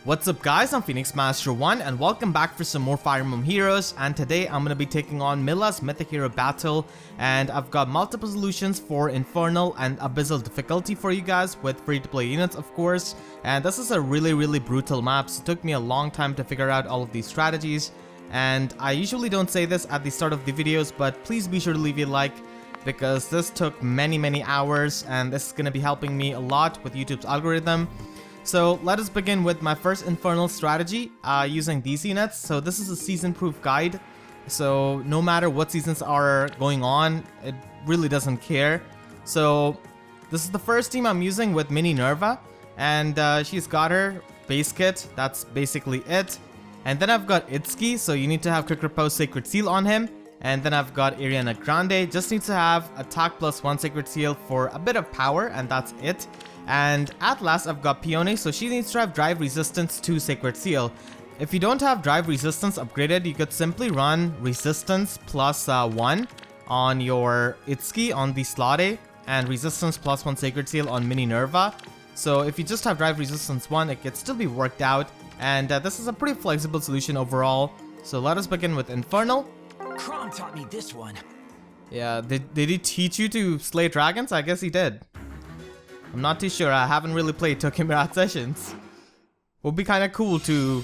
What's up guys, I'm Phoenix Master 1 and welcome back for some more Fire Emblem Heroes, and today I'm gonna be taking on Mila's Mythic Hero Battle, and I've got multiple solutions for Infernal and Abyssal difficulty for you guys with free-to-play units of course, and this is a really brutal map, so it took me a long time to figure out all of these strategies, and I usually don't say this at the start of the videos, but please be sure to leave a like because this took many hours and this is gonna be helping me a lot with YouTube's algorithm. So let us begin with my first Infernal strategy using these units. So this is a season-proof guide. So no matter what seasons are going on, it really doesn't care. So this is the first team I'm using with Minerva, and she's got her base kit. That's basically it. And then I've got Itsuki, so you need to have Quick Repose Sacred Seal on him. And then I've got Ariana Grande, just needs to have Attack +1 Sacred Seal for a bit of power, and that's it. And at last I've got Peony, so she needs to have Drive Resistance 2 Sacred Seal. If you don't have Drive Resistance upgraded, you could simply run Resistance +1 on your Itsuki on the Slot A, and Resistance +1 Sacred Seal on Minerva. So if you just have Drive Resistance 1, it could still be worked out, and this is a pretty flexible solution overall. So let us begin with Infernal. Crom taught me this one. Yeah, did he teach you to slay dragons? I guess he did. I'm not too sure, I haven't really played Tokyo Sessions. Would be kind of cool to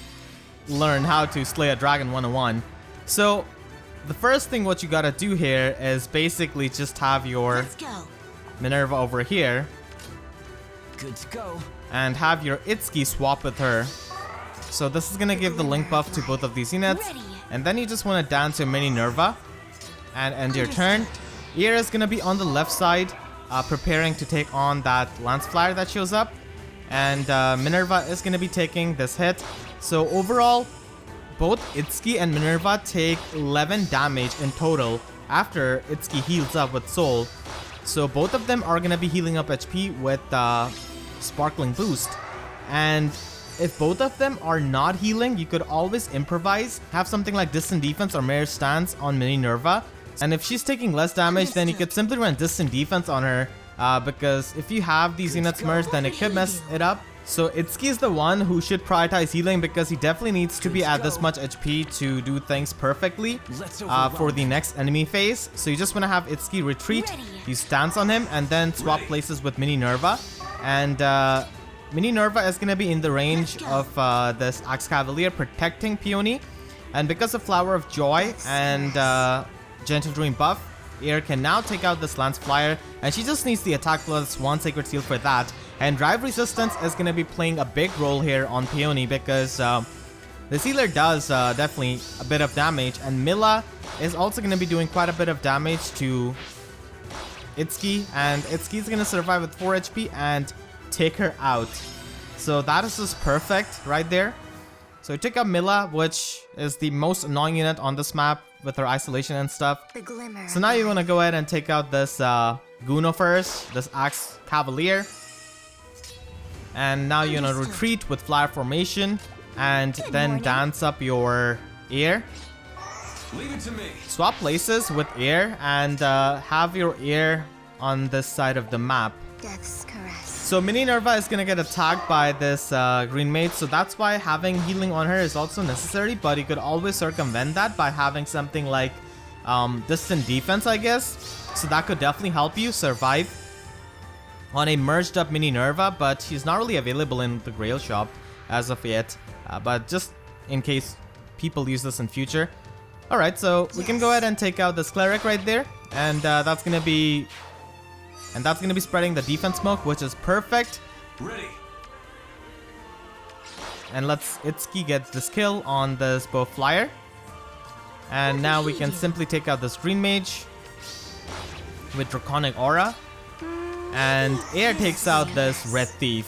learn how to slay a dragon 101. So, the first thing what you gotta do here is basically just have your Minerva over here. Good to go. And have your Itsuki swap with her. So this is gonna give the link buff to both of these units. And then you just wanna dance your Mininerva and end your turn. Ear is gonna be on the left side, preparing to take on that Lance Flyer that shows up, and Minerva is going to be taking this hit. So overall, both Itsuki and Minerva take 11 damage in total after Itsuki heals up with Soul. So both of them are going to be healing up HP with Sparkling Boost. And if both of them are not healing, you could always improvise, have something like Distant Defense or Mayor's Stance on Minerva. And if she's taking less damage, then you could simply run Distant Defense on her, because if you have these units merged, then it could mess it up. So Itsuki is the one who should prioritize healing because he definitely needs to be at this much HP to do things perfectly for the next enemy phase. So you just want to have Itsuki retreat, you stance on him, and then swap places with Minerva. And Minerva is going to be in the range of this Axe Cavalier protecting Peony. And because of Flower of Joy and Gentle Dream buff, Air can now take out this Lance Flyer, and she just needs the Attack +1 Sacred Seal for that. And Drive Resistance is going to be playing a big role here on Peony because the Sealer does definitely a bit of damage, and Mila is also going to be doing quite a bit of damage to Itsuki, and Itsuki is going to survive with 4 HP and take her out. So that is just perfect right there. So we took out Mila, which is the most annoying unit on this map with her isolation and stuff. So now you want to go ahead and take out this Guno first, this Axe Cavalier. And now you're going to retreat with Flyer Formation and then dance up your Air. Leave it to me. Swap places with Air and have your Air on this side of the map. Death's caress. So Minerva is gonna get attacked by this green mage, so that's why having healing on her is also necessary, but you could always circumvent that by having something like Distant Defense, I guess. So that could definitely help you survive on a merged up Minerva, but she's not really available in the Grail shop as of yet, but just in case people use this in future. Alright, so we can go ahead and take out this Cleric right there, and that's gonna be spreading the defense smoke, which is perfect. Ready. And let's Itsuki get this kill on this bow flyer. And now we can simply take out this green mage with Draconic Aura. And Air takes out this red thief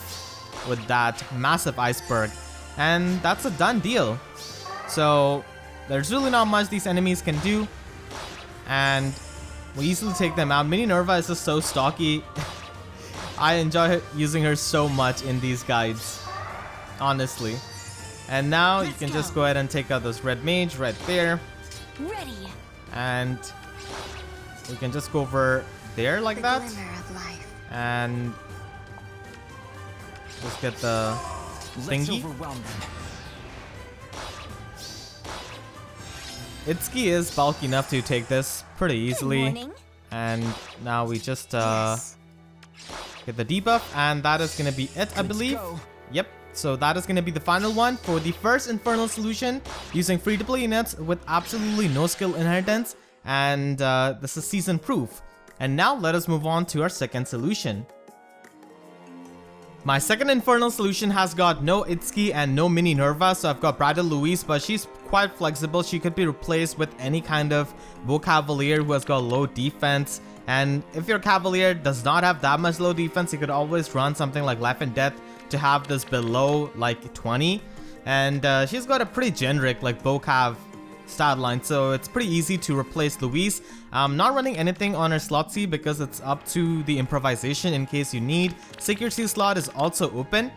with that massive iceberg. And that's a done deal. So there's really not much these enemies can do. And we easily take them out. Minerva is just so stocky. I enjoy using her so much in these guides, honestly. And now you can just go ahead and take out this red mage right there. Ready. And we can just go over there like that. And just get the Let's thingy. overwhelm them. Itsuki is bulky enough to take this pretty Good easily. morning. And now we just Yes. get the debuff, and that is gonna be it, I Good to believe. go. Yep, so that is gonna be the final one for the first Infernal Solution using free-to-play units with absolutely no skill inheritance, and this is season proof. And now let us move on to our second solution. My second Infernal Solution has got no Itsuki and no Mininerva, so I've got Bridal Louise, but she's quite flexible. She could be replaced with any kind of Bow Cavalier who has got low defense. And if your Cavalier does not have that much low defense, you could always run something like Life and Death to have this below like 20. And she's got a pretty generic like Bow Cav stat line, so it's pretty easy to replace Louise. I'm not running anything on her slot C because it's up to the improvisation in case you need. Sacred Seal slot is also open.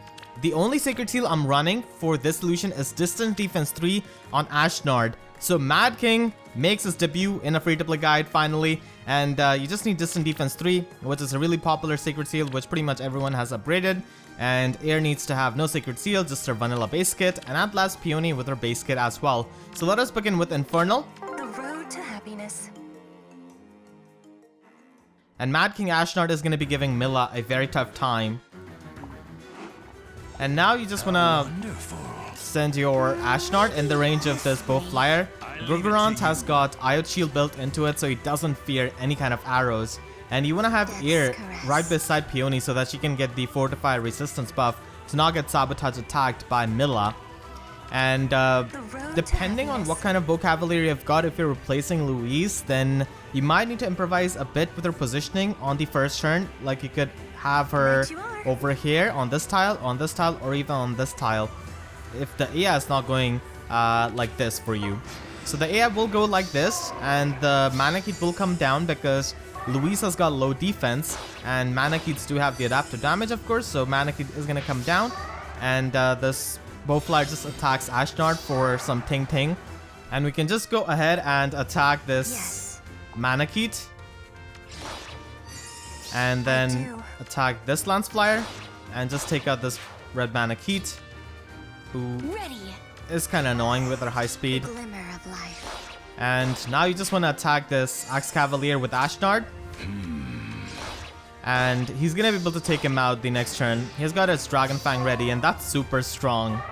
The only Sacred Seal I'm running for this solution is Distance Defense 3 on Ashnard. So Mad King makes his debut in a free-to-play guide finally, and you just need Distant Defense 3, which is a really popular Sacred Seal which pretty much everyone has upgraded. And Air needs to have no Sacred Seal, just her vanilla base kit, and at last Peony with her base kit as well. So let us begin with Infernal. The road to happiness. And Mad King Ashnard is going to be giving Mila a very tough time. And now you just want to send your Ashnard in the range of this bow flyer. Gurgurant has got Iot Shield built into it, so he doesn't fear any kind of arrows. And you want to have Ear right beside Peony so that she can get the Fortify resistance buff to not get sabotage attacked by Mila. And depending on what kind of Bow Cavalier you've got, if you're replacing Louise, then you might need to improvise a bit with her positioning on the first turn. Like you could have her Right you are. over here on this tile, or even on this tile, if the AI is not going like this for you. So the AI will go like this, and the mana kit will come down because Louise has got low defense, and mana kits do have the adaptive damage, of course, so mana kit is going to come down, and this Bowflyer just attacks Ashnard for some ting ting, and we can just go ahead and attack this Yes. mana kit, and then do. attack this Lance Flyer, and just take out this red mana kit, who Ready. is kind of annoying with her high speed. Glimmer of life. And now you just want to attack this Axe Cavalier with Ashnard. And he's going to be able to take him out the next turn. He's got his Dragon Fang ready, and that's super strong.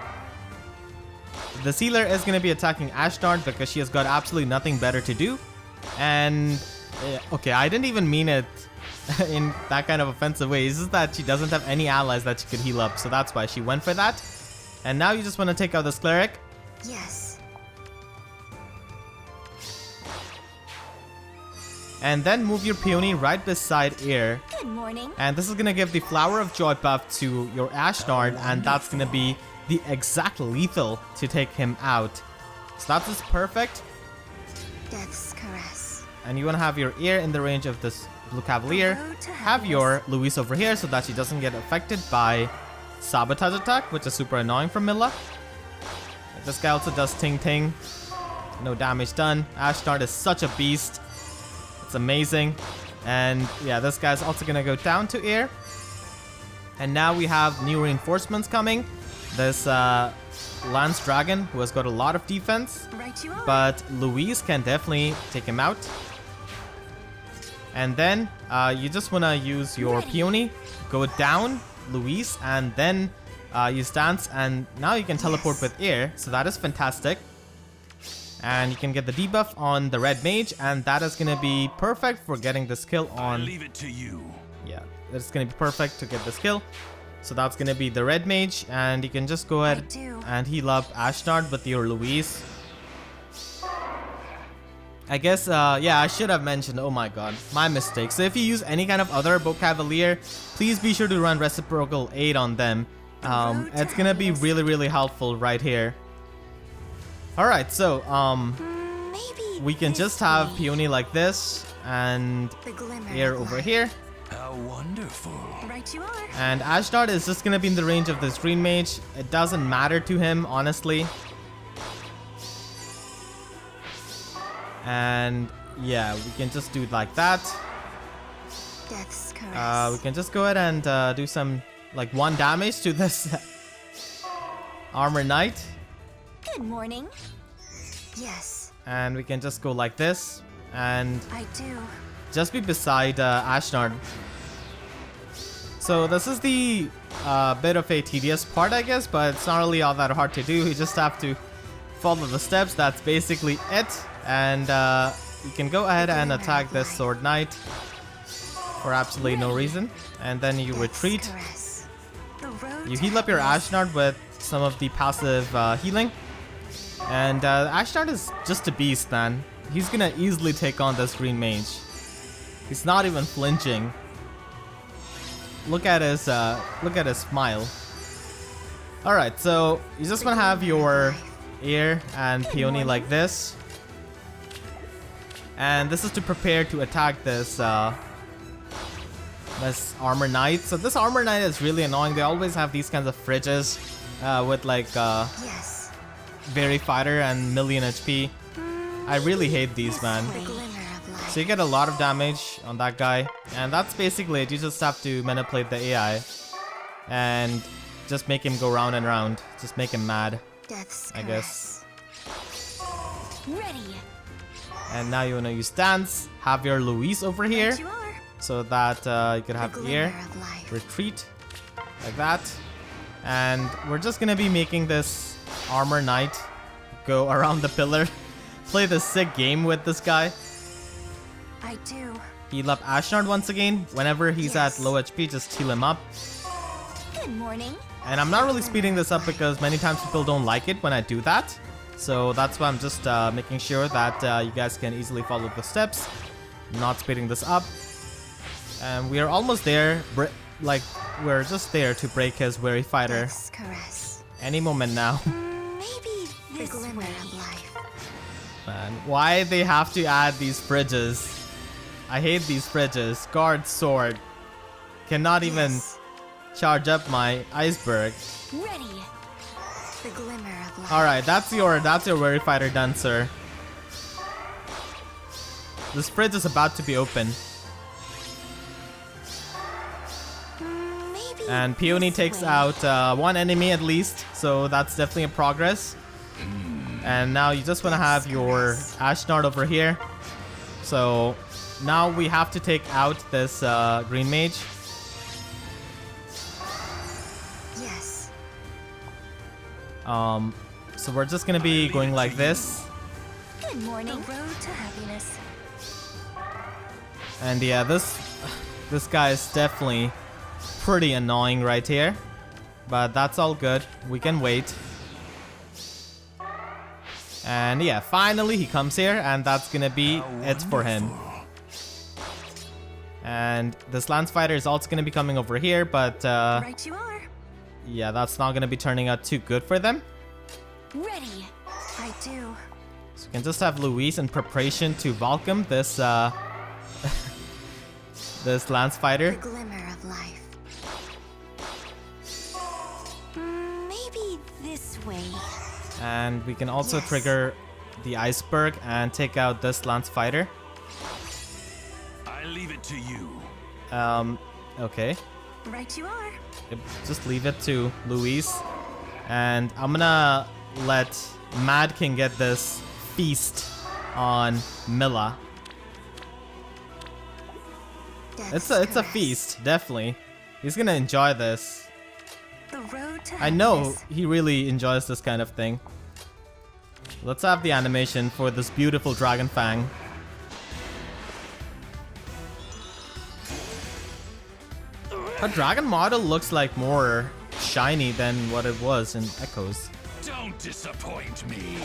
The Sealer is going to be attacking Ashnard because she has got absolutely nothing better to do. And, okay, I didn't even mean it in that kind of offensive way. It's just that she doesn't have any allies that she could heal up, so that's why she went for that. And now you just want to take out this Cleric. Yes. And then move your Peony right beside Air. Good morning. And this is going to give the Flower of Joy buff to your Ashnard, and that's going to be the exact lethal to take him out. So that is perfect. Death's caress. And you want to have your Air in the range of this Blue Cavalier. Road to Have your Louise over here so that she doesn't get affected by Sabotage attack, which is super annoying from Mila. This guy also does ting ting. No damage done. Ashnard is such a beast. It's amazing. And yeah, this guy's also gonna go down to Air. And now we have new reinforcements coming. This Lance Dragon, who has got a lot of defense, Right you are. but Louise can definitely take him out. And then you just wanna use your Peony, go down Louise, and then use Dance, and now you can teleport with Air, so that is fantastic. And you can get the debuff on the red mage, and that is gonna be perfect for getting this kill on. Leave it to you. Yeah, it's gonna be perfect to get this kill. So that's gonna be the red mage, and you can just go ahead do. and heal up Ashnard with your Louise. I guess, yeah, I should have mentioned, oh my god, my mistake. So if you use any kind of other Bow Cavalier, please be sure to run Reciprocal Aid on them. It's gonna be really, really helpful right here. Alright, so, Maybe we can this just have way. Peony like this, and The glimmer Air of over life. here. How wonderful. Right you are. And Ashnard is just gonna be in the range of this green mage. It doesn't matter to him, honestly. And yeah, we can just do it like that. Death's caress. We can just go ahead and do some like 1 damage to this Armor Knight. Good morning. Yes, And we can just go like this. And I do. just be beside Ashnard. So this is the bit of a tedious part, I guess, but it's not really all that hard to do. You just have to follow the steps. That's basically it. And you can go ahead and attack this Sword Knight for absolutely no reason. And then you retreat. Caress. The road You to heal up your happiness. Ashnard with some of the passive healing. And Ashnard is just a beast, man. He's gonna easily take on this green mage. He's not even flinching. Look at his smile. All right, so you just want to have your ear and Peony like this, and this is to prepare to attack this this Armor Knight. So this Armor Knight is really annoying. They always have these kinds of fridges with like Yes. Very Fighter and million HP. I really hate these, man. The glimmer of life. So you get a lot of damage on that guy, and that's basically it. You just have to manipulate the AI and just make him go round and round. Just make him mad. Death's I guess. caress. Ready. And now you want to use stance. Have your Louise over here Right you are. so that you could The have glimmer ear. of life. Retreat like that. And we're just gonna be making this Armor Knight go around the pillar. Play this sick game with this guy. I do. Heal up Ashnard once again. Whenever he's Yes. at low HP, just heal him up. Good morning. And I'm not really speeding this up because many times people don't like it when I do that. So that's why I'm just making sure that you guys can easily follow the steps. I'm not speeding this up. And we are almost there. Like, we're just there to break his Weary Fighter. Death's caress. Any moment now. Maybe the glimmer of life. Man, why they have to add these fridges? I hate these fridges. Guard sword. Cannot even Yes. charge up my iceberg. Ready. The glimmer of life. Alright, that's your Weary Fighter done, sir. This fridge is about to be open. Maybe And Peony this takes way. out one enemy at least, so that's definitely a progress. And now you just want to have your Ashnard over here. So now we have to take out this green mage. Yes. So we're just gonna be going like this. Good morning. The road to happiness. And yeah, this guy is definitely pretty annoying right here. But that's all good. We can wait. And yeah, finally he comes here, and that's gonna be it for him. And this Lance Fighter is also gonna be coming over here, but Right you are. yeah, that's not gonna be turning out too good for them. Ready. I do. So you can just have Louise in preparation to welcome this this Lance The Fighter. glimmer of life. Maybe this way. And we can also Yes. trigger the iceberg and take out this Lance Fighter. I leave it to you. Okay. Right you are. Yep, just leave it to Louise. And I'm gonna let Mad King get this feast on Mila. Death's It's a caress. feast, definitely. He's gonna enjoy this. The road to I know happiness. he really enjoys this kind of thing. Let's have the animation for this beautiful Dragon Fang. Her dragon model looks like more shiny than what it was in Echoes. Don't disappoint me.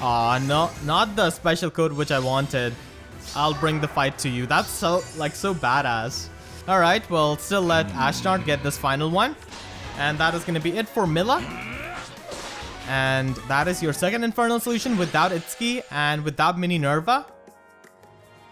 Aw, no, not the special code which I wanted. I'll bring the fight to you. That's so badass. Alright, well, still let Ashnard get this final one. And that is going to be it for Mila. And that is your second Infernal Solution without Itsuki and without Mininerva.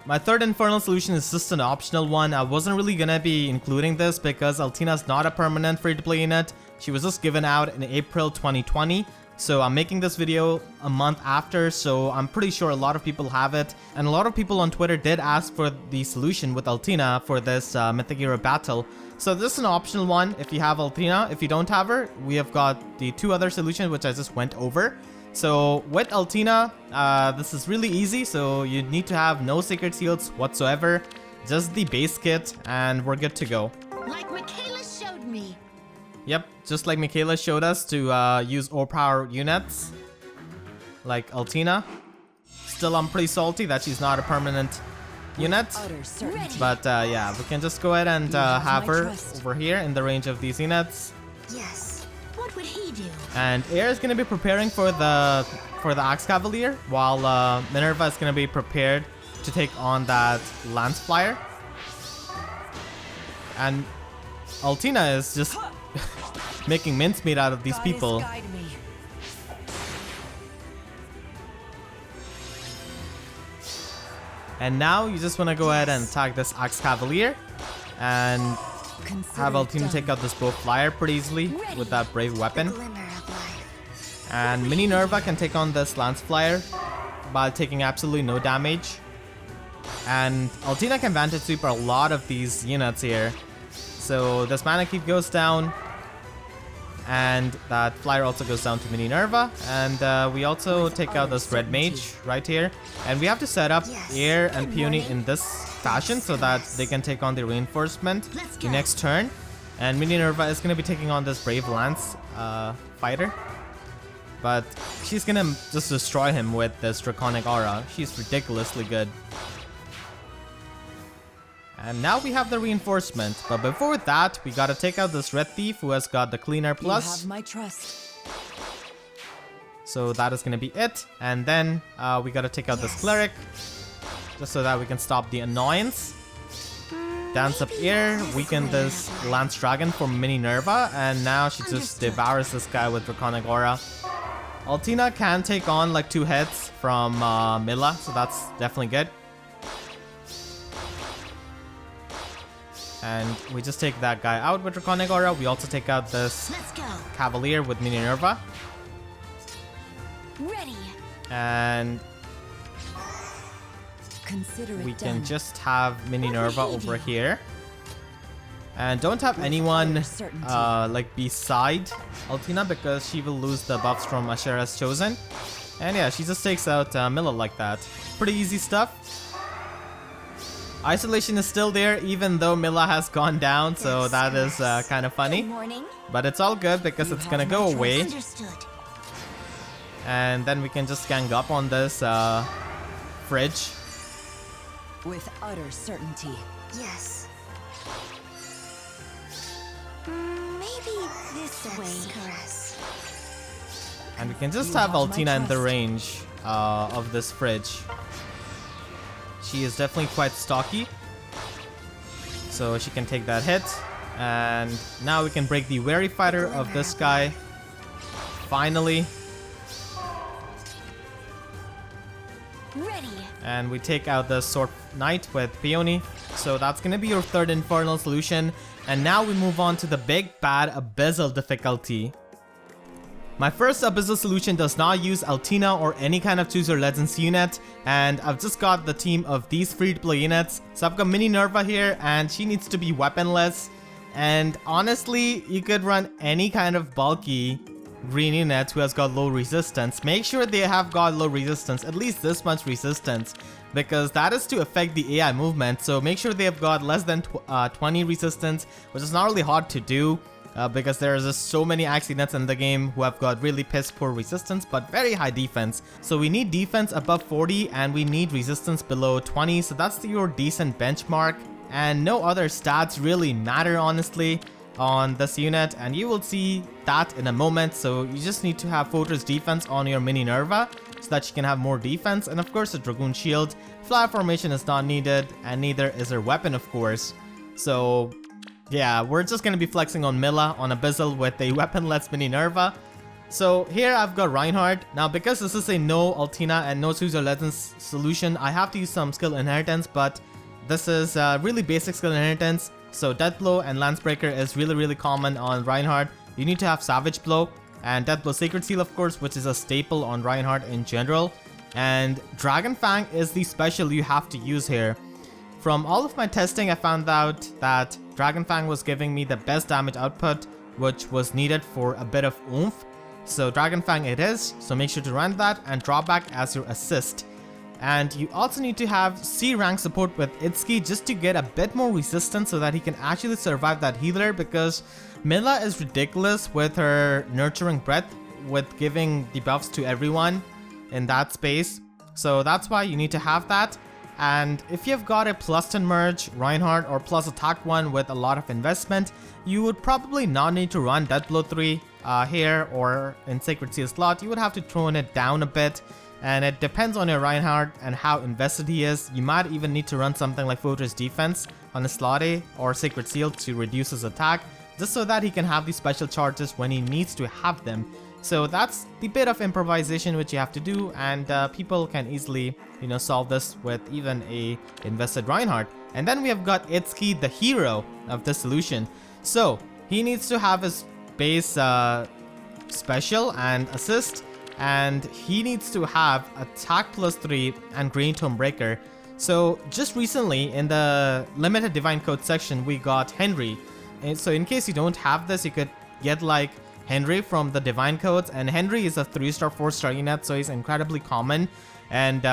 My third Infernal Solution is just an optional one. I wasn't really going to be including this because Altina's not a permanent free-to-play unit. She was just given out in April 2020. So I'm making this video a month after, so I'm pretty sure a lot of people have it. And a lot of people on Twitter did ask for the solution with Altina for this Mythic Hero Battle. So this is an optional one if you have Altina. If you don't have her, we have got the 2 other solutions which I just went over. So with Altina, this is really easy. So you need to have no sacred seals whatsoever, just the base kit, and we're good to go. Like Michaela showed me. Yep, just like Michaela showed us to use overpower units like Altina. Still, I'm pretty salty that she's not a permanent unit. But yeah, we can just go ahead and have her over here in the range of these units. Yes. What would he do? And Air is going to be preparing for the Axe Cavalier, while Minerva is going to be prepared to take on that Lance Flyer. And Altina is just making mincemeat out of these people. And now you just want to go ahead and attack this Axe Cavalier and have Altina take out this bow flyer pretty easily with that brave weapon. And Minerva can take on this Lance Flyer by taking absolutely no damage. And Altina can Vantage Sweep a lot of these units here. So this mana keep goes down. And that flyer also goes down to Mininerva. And we also take out this red mage right here. And we have to set up Air and Peony in this fashion so that they can take on the reinforcement the next turn. And Minerva is going to be taking on this Brave Lance fighter. But she's going to just destroy him with this Draconic Aura. She's ridiculously good. And now we have the reinforcement, but before that, we gotta take out this Red Thief who has got the Cleaner Plus. You have my trust. So that is gonna be it. And then we gotta take out this Cleric, just so that we can stop the annoyance. Dance up Air, weaken this Lance Dragon for Mininerva, and now she just devours this guy with Draconic Aura. Altina can take on like 2 hits from Mila, so that's definitely good. And we just take that guy out with Draconic Aura. We also take out this Cavalier with Minerva. Ready. And we can just have Minerva over here. And don't have anyone like beside Altina because she will lose the buffs from Ashera's Chosen. And yeah, she just takes out Mila like that. Pretty easy stuff. Isolation is still there even though Mila has gone down, so that is kind of funny. But it's all good because it's gonna go away. And then we can just gang up on this fridge. With utter certainty. Yes. Maybe this way. Caress. And we can just have Altina in the range of this fridge. She is definitely quite stocky, so she can take that hit. And now we can break the Wary Fighter of this guy. Finally. Ready. And we take out the Sword Knight with Peony. So that's going to be your 3rd Infernal Solution. And now we move on to the big bad Abyssal difficulty. My first Abyssal solution does not use Altina or any kind of Choose Your Legends unit, and I've just got the team of these free-to-play units. So I've got Mininerva here, and she needs to be weaponless. And honestly, you could run any kind of bulky green unit who has got low resistance. Make sure they have got low resistance, at least this much resistance, because that is to affect the AI movement. So make sure they have got less than 20 resistance, which is not really hard to do. Because there's just so many axe units in the game who have got really piss poor resistance but very high defense. So we need defense above 40 and we need resistance below 20, so that's your decent benchmark. And no other stats really matter honestly on this unit, and you will see that in a moment. So you just need to have Fortress Defense on your Mininerva so that she can have more defense, and of course a Dragoon Shield. Flyer Formation is not needed, and neither is her weapon of course. So yeah, we're just gonna be flexing on Mila on Abyssal with a weaponless Mininerva. So here I've got Reinhardt. Now because this is a no Altina and no Choose Your Legends solution, I have to use some skill inheritance, but this is really basic skill inheritance. So Death Blow and Lance Breaker is really common on Reinhardt. You need to have Savage Blow and Death Blow Sacred Seal of course, which is a staple on Reinhardt in general. And Dragon Fang is the special you have to use here. From all of my testing, I found out that Dragon Fang was giving me the best damage output, which was needed for a bit of oomph. So Dragon Fang it is, so make sure to run that and draw back as your assist. And you also need to have C rank support with Itsuki just to get a bit more resistance so that he can actually survive that healer, because Mila is ridiculous with her nurturing breath with giving debuffs to everyone in that space. So that's why you need to have that. And if you've got a plus 10 merge, Reinhardt, or plus attack 1 with a lot of investment, you would probably not need to run Death Blow 3 here or in Sacred Seal slot. You would have to tone it down a bit. And it depends on your Reinhardt and how invested he is. You might even need to run something like Fortress Defense on a slot A or Sacred Seal to reduce his attack, just so that he can have these special charges when he needs to have them. So that's the bit of improvisation which you have to do, and people can easily, solve this with even a invested Reinhardt. And then we have got Itsuki, the hero of the solution. So he needs to have his base special and assist, and he needs to have attack plus 3 and green tome breaker. So just recently in the limited divine code section we got Henry, and so in case you don't have this, you could get like Henry from the divine codes, and Henry is a 3-star 4-star unit, so he's incredibly common, and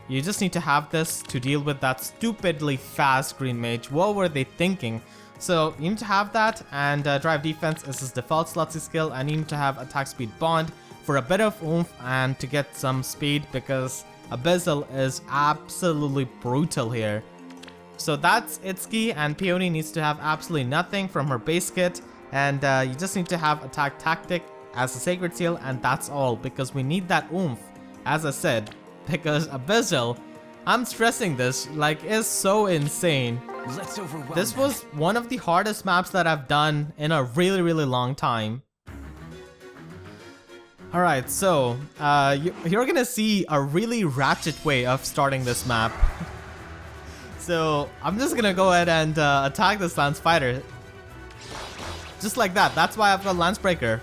you just need to have this to deal with that stupidly fast green mage. What were they thinking? So you need to have that, and drive defense is his default slot C skill, and you need to have attack speed bond for a bit of oomph and to get some speed, because Abyssal is absolutely brutal here. So that's Itsuki, and Peony needs to have absolutely nothing from her base kit, and you just need to have attack tactic as a Sacred Seal, and that's all, because we need that oomph, as I said, because Abyssal, I'm stressing this, like, is so insane. Let's overwhelm This was one of the hardest maps that I've done in a really, really long time. Alright, so you're gonna see a really ratchet way of starting this map. So I'm just gonna go ahead and attack this Lance Fighter. Just like that. That's why I've got Lance Breaker.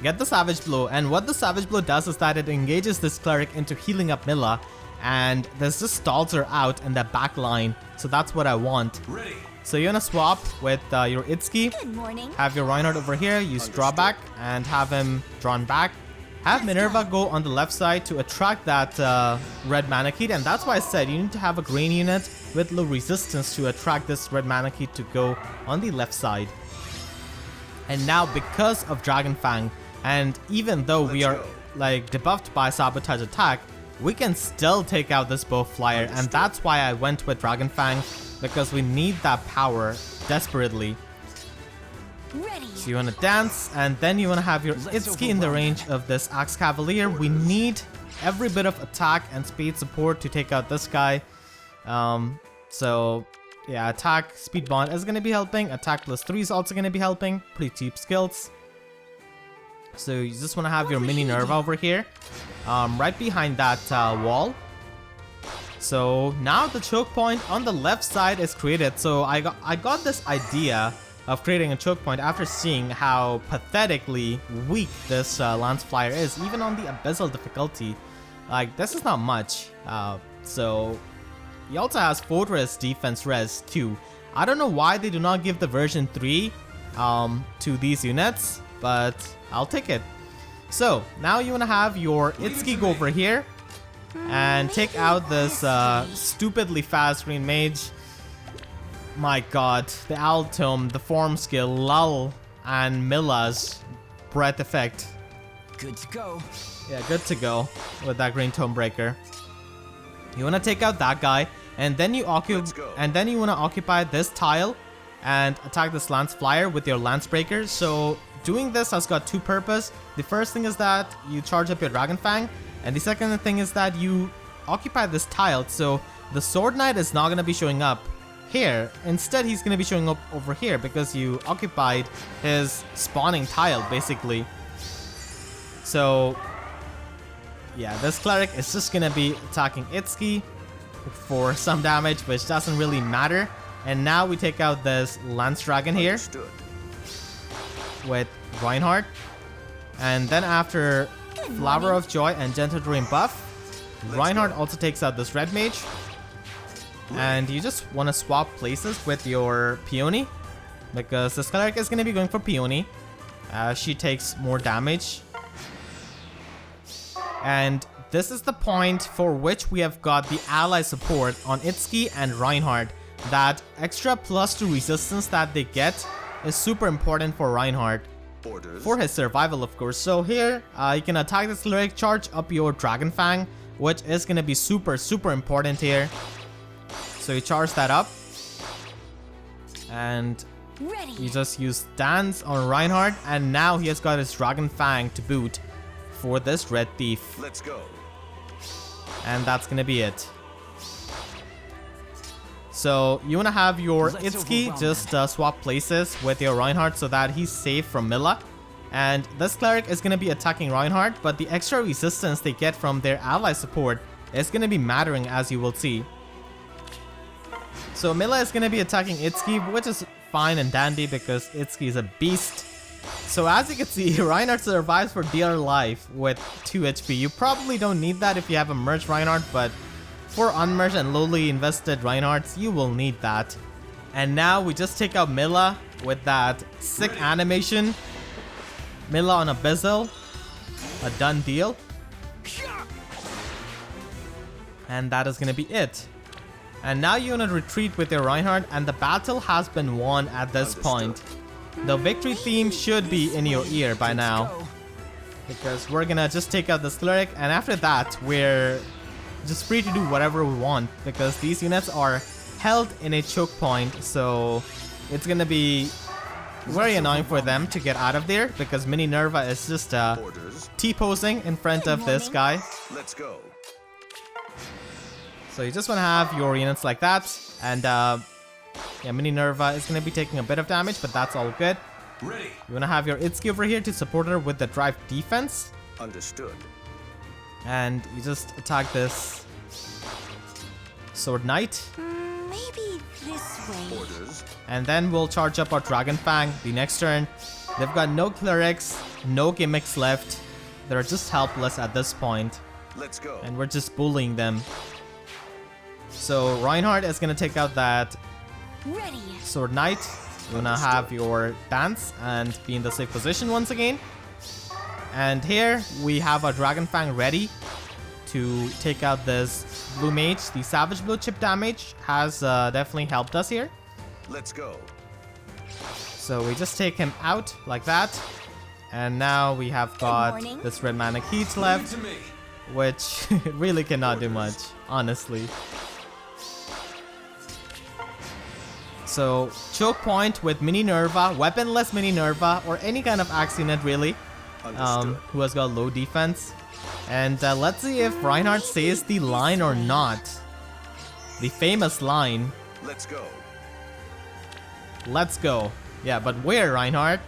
Get the Savage Blow, and what the Savage Blow does is that it engages this cleric into healing up Mila, and this just stalls her out in the back line. So that's what I want. Ready. So you're gonna swap with your Itsuki. Good morning. Have your Reinhardt over here, use drawback, and have him drawn back. Have Minerva go on the left side to attract that red Manakite, and that's why I said you need to have a green unit with low resistance to attract this red Manakite to go on the left side. And now because of Dragon Fang, and even though we are like debuffed by Sabotage Attack, we can still take out this bow flyer, and that's why I went with Dragon Fang, because we need that power desperately. Ready. So you want to dance, and then you want to have your Itsuki in the range of this Axe Cavalier. We need every bit of attack and speed support to take out this guy. So yeah, attack speed bond is going to be helping. Attack plus 3 is also going to be helping. Pretty cheap skills. So you just want to have your Mininerva over here, right behind that wall. So now the choke point on the left side is created. So I got this idea of creating a choke point after seeing how pathetically weak this Lance Flyer is, even on the Abyssal difficulty. Like, this is not much. So he also has Fortress Defense Res too. I don't know why they do not give the version 3 to these units, but I'll take it. So now you want to have your Itsuki go over here and take out this stupidly fast green mage. My god, the Owl Tome, the form skill, Lull, and Mila's breath effect. Good to go. Yeah, good to go with that green tome breaker. You want to take out that guy, and then you want to occupy this tile and attack this Lance Flyer with your Lance Breaker. So doing this has got two purposes. The first thing is that you charge up your Dragon Fang, and the second thing is that you occupy this tile. So the Sword Knight is not going to be showing up here. Instead, he's going to be showing up over here because you occupied his spawning tile, basically. So yeah, this cleric is just going to be attacking Itsuki for some damage, which doesn't really matter. And now we take out this Lance Dragon here with Reinhardt. And then after Flower of Joy and Gentle Dream buff, Reinhardt also takes out this red mage. And you just want to swap places with your Peony, because this cleric is going to be going for Peony. She takes more damage. And this is the point for which we have got the ally support on Itsuki and Reinhardt. That extra +2 resistance that they get is super important for Reinhardt. For his survival, of course. So here, you can attack this cleric, charge up your Dragon Fang, which is going to be super important here. So you charge that up. And you just use Dance on Reinhardt, and now he has got his Dragon Fang to boot for this Red Thief. Let's go. And that's gonna be it. So you wanna have your Itsuki just swap places with your Reinhardt so that he's safe from Mila. And this cleric is gonna be attacking Reinhardt, but the extra resistance they get from their ally support is gonna be mattering, as you will see. So Mila is gonna be attacking Itsuki, which is fine and dandy because Itsuki is a beast. So as you can see, Reinhardt survives for dear life with 2 HP. You probably don't need that if you have a merged Reinhardt, but for unmerged and lowly invested Reinhardts, you will need that. And now we just take out Mila with that sick animation. Mila on Abyssal. A done deal. And that is gonna be it. And now you're gonna retreat with your Reinhardt, and the battle has been won at this point. The victory theme should be in your ear by now, because we're gonna just take out this cleric, and after that we're just free to do whatever we want, because these units are held in a choke point. So it's gonna be very annoying for them to get out of there, because Minerva is just T-posing in front of this guy. Let's go. So you just want to have your units like that, and yeah, Minerva is going to be taking a bit of damage, but that's all good. Ready. You want to have your Itsuki over here to support her with the drive defense. Understood. And you just attack this Sword Knight. Maybe this way. Orders. And then we'll charge up our Dragon Fang the next turn. They've got no clerics, no gimmicks left. They're just helpless at this point. Let's go. And we're just bullying them. So Reinhardt is gonna take out that Ready. Sword Knight. You wanna have your Dance and be in the safe position once again. And here we have our Dragon Fang ready to take out this Blue Mage. The Savage Blow chip damage has definitely helped us here. Let's go. So we just take him out like that. And now we have got morning. this Red Mana Keats left, To me. which really cannot do much, honestly. So, choke point with Mininerva, weaponless Mininerva, or any kind of axe unit really, who has got low defense. And let's see if Reinhardt says the line or not. The famous line. Let's go. Let's go. Yeah, but where, Reinhardt?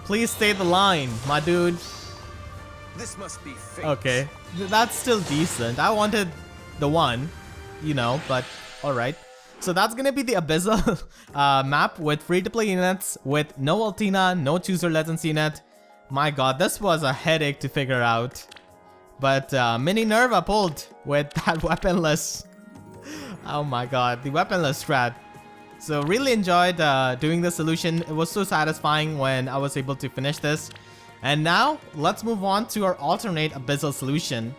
Please say the line, my dude. This must be fate. Okay, that's still decent. I wanted the one, you know, but alright. So that's gonna be the Abyssal map with free-to-play units, with no Altina, no Choose Your Legends unit. My god, this was a headache to figure out. But Minerva pulled with that weaponless. Oh my god, the weaponless strat. So really enjoyed doing this solution. It was so satisfying when I was able to finish this. And now, let's move on to our alternate Abyssal solution.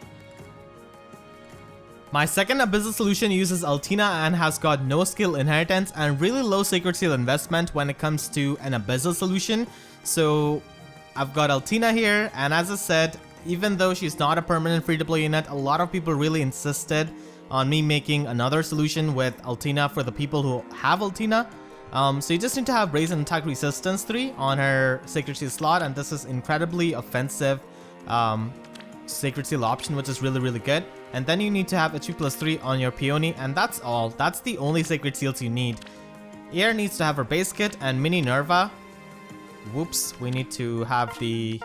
My second Abyssal solution uses Altina and has got no skill inheritance and really low Sacred Seal investment when it comes to an Abyssal solution. So I've got Altina here, and as I said, even though she's not a permanent free-to-play unit, a lot of people really insisted on me making another solution with Altina for the people who have Altina. So you just need to have Raise and Attack Resistance 3 on her Sacred Seal slot, and this is incredibly offensive Sacred Seal option, which is really good. And then you need to have HP +3 on your Peony, and that's all. That's the only Sacred Seals you need. Air needs to have her base kit, and Mininerva. Whoops, we need to have the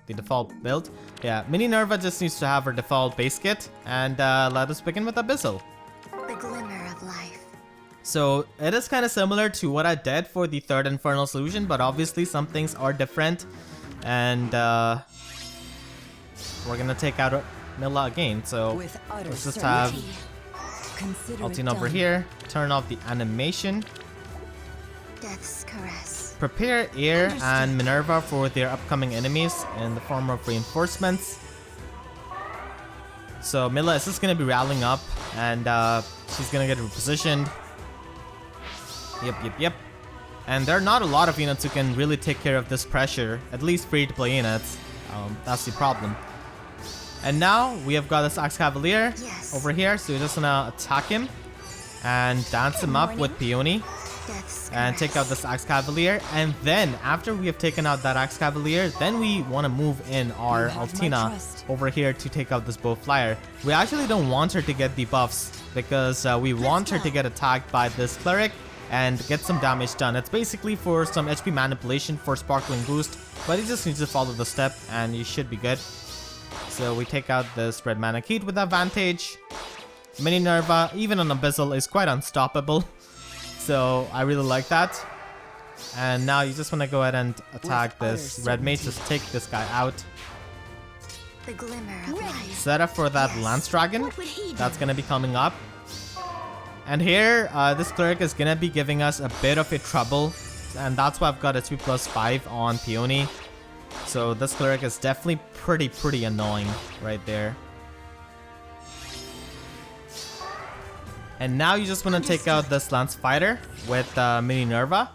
default build. Yeah, Minerva just needs to have her default base kit, and let us begin with Abyssal. The glimmer of life. So it is kind of similar to what I did for the third Infernal Solution, but obviously some things are different. And we're gonna take out Mila again. So With utter let's just have certainty. Consider it Altina over done. here. Turn off the animation. Death's caress. Prepare Air and Minerva for their upcoming enemies in the form of reinforcements. So Mila is just gonna be rallying up, and she's gonna get repositioned. Yep. And there are not a lot of units who can really take care of this pressure, at least free-to-play units. That's the problem. And now we have got this Axe Cavalier Yes. over here, so we're just gonna attack him and dance him up with Peony Death's and take out caress. this Axe Cavalier. And then after we have taken out that Axe Cavalier, then we want to move in our You have my Altina trust. over here to take out this bow flyer. We actually don't want her to get the buffs because we want her to get attacked by this cleric and get some damage done. It's basically for some HP manipulation for sparkling boost, but you just need to follow the step and you should be good. So we take out this red mana key with advantage. Mininerva, even on Abyssal, is quite unstoppable. So I really like that. And now you just want to go ahead and attack With this utter red mage. certainty. Just take this guy out. The glimmer of life. Set up for that Yes. Lance Dragon. What would he do? That's going to be coming up. And here, this cleric is going to be giving us a bit of a trouble. And that's why I've got HP plus 5 on Peony. So this cleric is definitely pretty annoying right there. And now you just want to take out this Lance Fighter with Mininerva.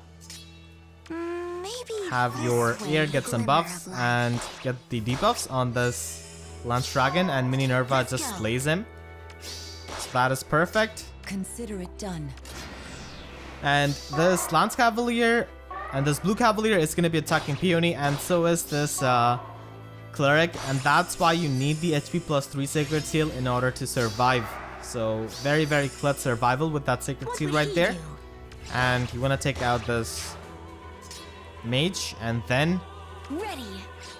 Maybe Have this your way, ear get some glimmer buffs of life. and get the debuffs on this Lance Dragon, and Minerva just go. slays him. So that is perfect. Consider it done. And this Lance Cavalier and this Blue Cavalier is going to be attacking Peony, and so is this Cleric, and that's why you need the HP plus 3 Sacred Seal in order to survive. So very clutch survival with that Sacred What Seal would right he there. do? And you want to take out this Mage, and then Ready.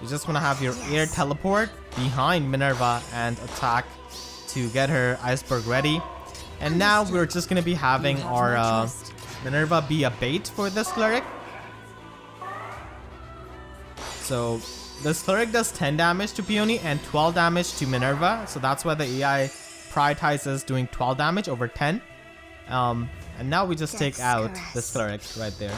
you just want to have your Yes. air teleport behind Minerva and attack to get her Iceberg ready. And now we're just going to be having You have our my trust. Minerva be a bait for this cleric. So this cleric does 10 damage to Peony and 12 damage to Minerva. So that's why the AI prioritizes doing 12 damage over 10. And now we just take Death's out caress. this cleric right there.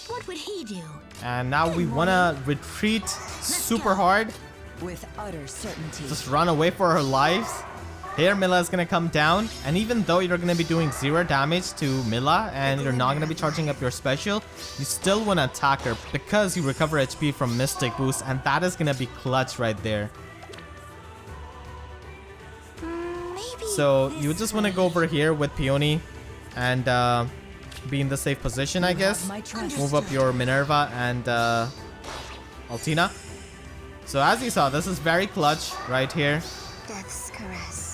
What would he do? And now we want to retreat super hard. With utter certainty. Just run away for our lives. Here Mila is going to come down, and even though you're going to be doing 0 damage to Mila and you're not going to be charging up your special, you still want to attack her because you recover HP from Mystic Boost, and that is going to be clutch right there. Maybe. So you this just want to way. go over here with Peony and be in the safe position, I You guess. have my trust. Move up your Minerva and Altina. So as you saw, this is very clutch right here. Death's caress.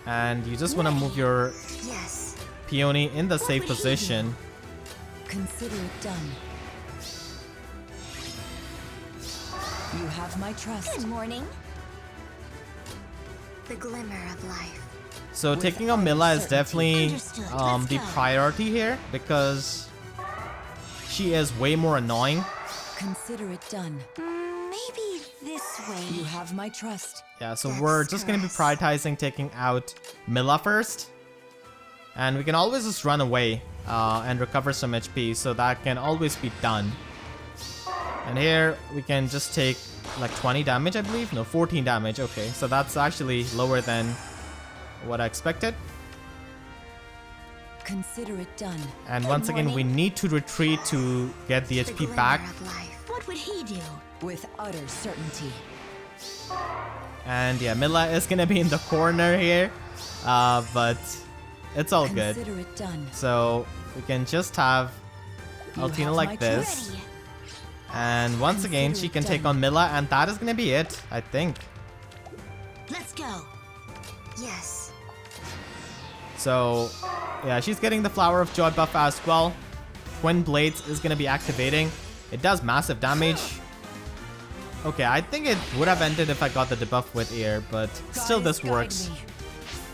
And you just want to move your Yes. Peony in the safe would he do? position. Consider it done. You have my trust. Good morning. The glimmer of life. So With taking on Mila is certainty. definitely Understood. Let's the go. priority here because she is way more annoying. Consider it done. Maybe this way. You have my trust. Yeah, so Death's we're just gonna be caress. prioritizing taking out Mila first. And we can always just run away and recover some HP, so that can always be done. And here we can just take like 20 damage, I believe. No, 14 damage. Okay, so that's actually lower than what I expected. Consider it done. And Good once again, we morning. need to retreat to get the The HP glimmer back. of life. What would he do? With utter certainty. And yeah, Mila is gonna be in the corner here, but it's all good. Consider it done. So we can just have You Altina have like my this. Ready. And once again, she can Consider it take done. on Mila, and that is gonna be it, I think. Let's go. Yes. So yeah, she's getting the Flower of Joy buff as well. Twin Blades is gonna be activating. It does massive damage. Okay, I think it would have ended if I got the debuff with air, but still this Guide works. me.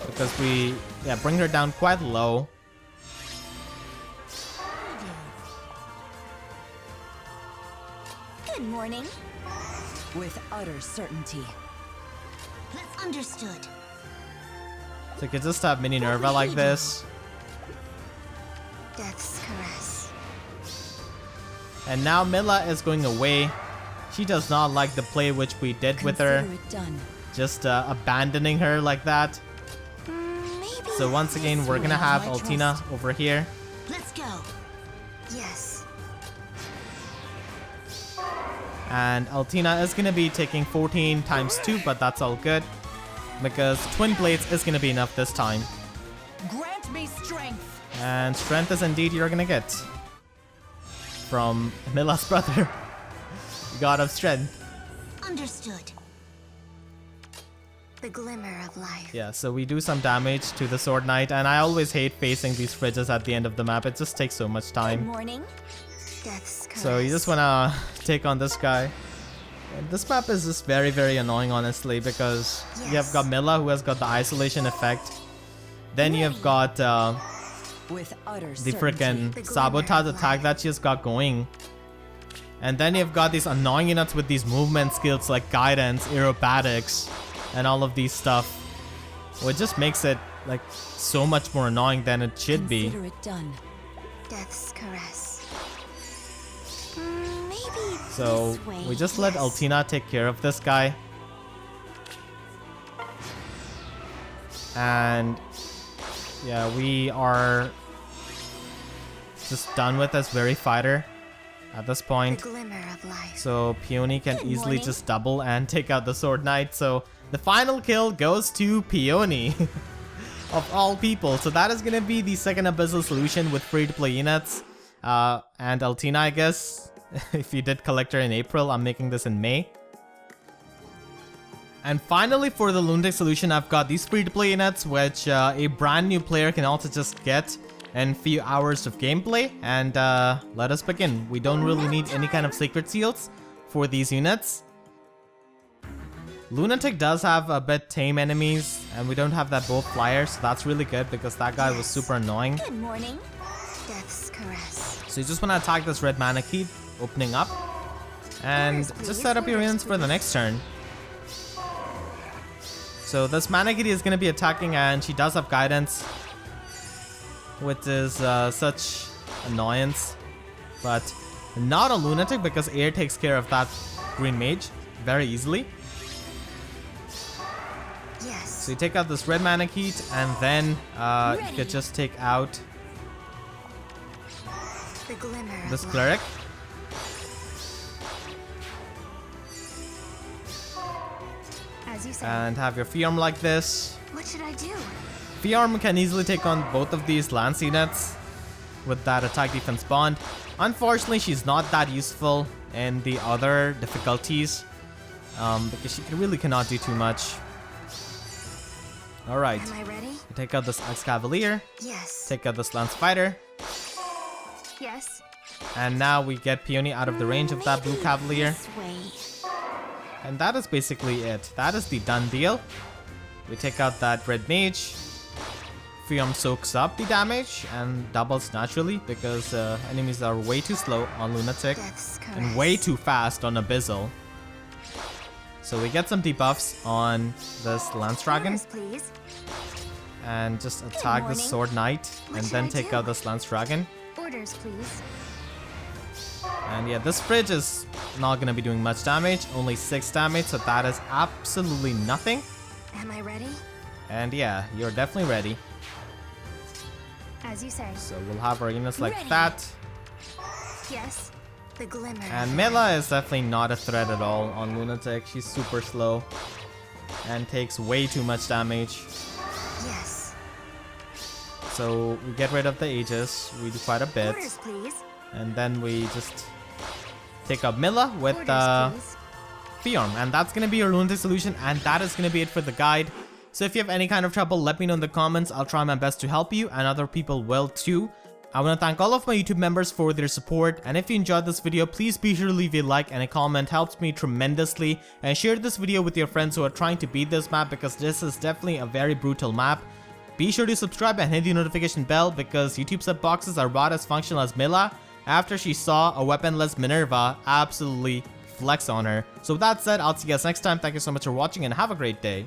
Because we bring her down quite low. Good morning. With utter certainty. Understood. So you could just have Minerva like this. Death's caress. And now Mila is going away. She does not like the play which we did with her. Consider it done. Just abandoning her like that. Maybe. So once again, we're gonna have Altina over here. Let's go. Yes. And Altina is gonna be taking 14 times 2, but that's all good. Because Twin Blades is gonna be enough this time. Grant me strength. And strength is indeed you're gonna get. From Mila's brother. God of Strength. Understood. The glimmer of life. Yeah, so we do some damage to the Sword Knight, and I always hate facing these fridges at the end of the map. It just takes so much time. Morning. Death's caress. So you just wanna take on this guy. And this map is just very, very annoying, honestly, because you have got Mila, who has got the isolation effect. Then you have got With utter the certainty. freaking sabotage attack that she's got going. And then you've got these annoying units with these movement skills like guidance, aerobatics, and all of these stuff. Which just makes it like so much more annoying than it should be. Consider it done. Death's caress. Maybe. So this way. we just let Yes. Altina take care of this guy. And yeah, we are just done with this very fighter at this The point. glimmer of life. So Peony can Good easily morning. just double and take out the Sword Knight. So the final kill goes to Peony. Of all people. So that is going to be the second Abyssal Solution with free-to-play units. And Altina, I guess. If you did collect her in April, I'm making this in May. And finally, for the Lunatic Solution, I've got these free-to-play units, which a brand new player can also just get in a few hours of gameplay. And let us begin. We don't really need any kind of Sacred Seals for these units. Lunatic does have a bit tame enemies, and we don't have that bow flyer, so that's really good because that guy was super annoying. Good morning. Death's caress. So you just want to attack this red mana key, opening up, and just set up your units for the next turn. So this mana kitty is going to be attacking, and she does have guidance, which is such annoyance, but not on Lunatic because air takes care of that green mage very easily. Yes. So you take out this red mana key, and then you could just take out The glimmer of this life. cleric. As you said. And have your Fiorm like this. What should I do? Fiorm can easily take on both of these lance units with that attack defense bond. Unfortunately, she's not that useful in the other difficulties because she really cannot do too much. Alright, Am I ready? take out this Axe Cavalier, Yes. take out this Lance Fighter, Yes. and now we get Peony out of the range of that Blue Maybe Cavalier. This way. And that is basically it. That is the done deal. We take out that red mage. Fiorm soaks up the damage and doubles naturally because enemies are way too slow on Lunatic Death's caress. and way too fast on Abyssal. So we get some debuffs on this Lance Dragon Orders, please. and just attack the morning. Sword Knight What and should then I take do? out this Lance Dragon. Orders, please. And yeah, this fridge is not going to be doing much damage, only 6 damage, so that is absolutely nothing. Am I ready? And yeah, you're definitely ready. As you say. So we'll have our units like Ready. that. Yes. The glimmer. And Mila is definitely not a threat at all on Lunatic. She's super slow and takes way too much damage. Yes. So we get rid of the Aegis. We do quite a bit. Orders, please. And then we just take up Mila with Orders, please. Fiorm. And that's going to be your Lunatic Solution. And that is going to be it for the guide. So if you have any kind of trouble, let me know in the comments. I'll try my best to help you, and other people will too. I want to thank all of my YouTube members for their support, and if you enjoyed this video, please be sure to leave a like and a comment. Helps me tremendously, and share this video with your friends who are trying to beat this map because this is definitely a very brutal map. Be sure to subscribe and hit the notification bell because YouTube sub boxes are about as functional as Mila after she saw a weaponless Minerva absolutely flex on her. So with that said, I'll see you guys next time. Thank you so much for watching and have a great day.